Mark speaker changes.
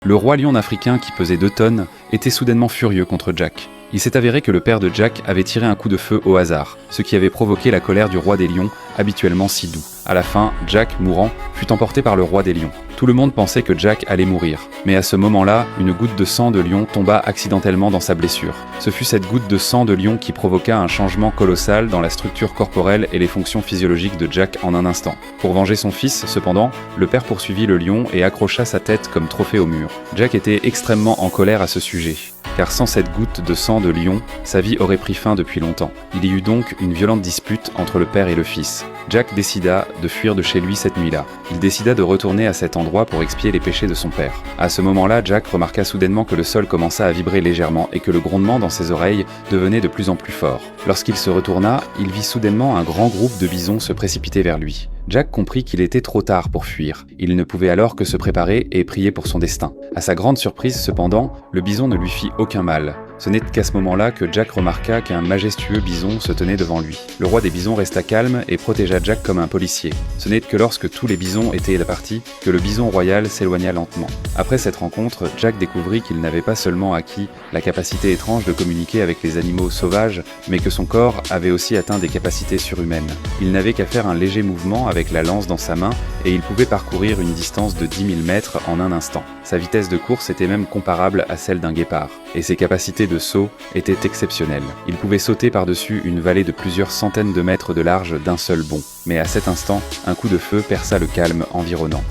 Speaker 1: Le roi lion africain, qui pesait 2 tonnes, était soudainement furieux contre Jack. Il s'est avéré que le père de Jack avait tiré un coup de feu au hasard, ce qui avait provoqué la colère du roi des lions, habituellement si doux. À la fin, Jack, mourant, fut emporté par le roi des lions. Tout le monde pensait que Jack allait mourir, mais à ce moment-là, une goutte de sang de lion tomba accidentellement dans sa blessure. Ce fut cette goutte de sang de lion qui provoqua un changement colossal dans la structure corporelle et les fonctions physiologiques de Jack en un instant. Pour venger son fils, cependant, le père poursuivit le lion et accrocha sa tête comme trophée au mur. Jack était extrêmement en colère à ce sujet, car sans cette goutte de sang de lion, sa vie aurait pris fin depuis longtemps. Il y eut donc une violente dispute entre le père et le fils. Jack décida de fuir de chez lui cette nuit-là. Il décida de retourner à cet endroit pour expier les péchés de son père. À ce moment-là, Jack remarqua soudainement que le sol commença à vibrer légèrement et que le grondement dans ses oreilles devenait de plus en plus fort. Lorsqu'il se retourna, il vit soudainement un grand groupe de bisons se précipiter vers lui. Jack comprit qu'il était trop tard pour fuir. Il ne pouvait alors que se préparer et prier pour son destin. À sa grande surprise, cependant, le bison ne lui fit aucun mal. Ce n'est qu'à ce moment-là que Jack remarqua qu'un majestueux bison se tenait devant lui. Le roi des bisons resta calme et protégea Jack comme un policier. Ce n'est que lorsque tous les bisons étaient partis que le bison royal s'éloigna lentement. Après cette rencontre, Jack découvrit qu'il n'avait pas seulement acquis la capacité étrange de communiquer avec les animaux sauvages, mais que son corps avait aussi atteint des capacités surhumaines. Il n'avait qu'à faire un léger mouvement avec la lance dans sa main et il pouvait parcourir une distance de 10 000 mètres en un instant. Sa vitesse de course était même comparable à celle d'un guépard, et ses capacités de saut étaient exceptionnelles. Il pouvait sauter par-dessus une vallée de plusieurs centaines de mètres de large d'un seul bond. Mais à cet instant, un coup de feu perça le calme environnant.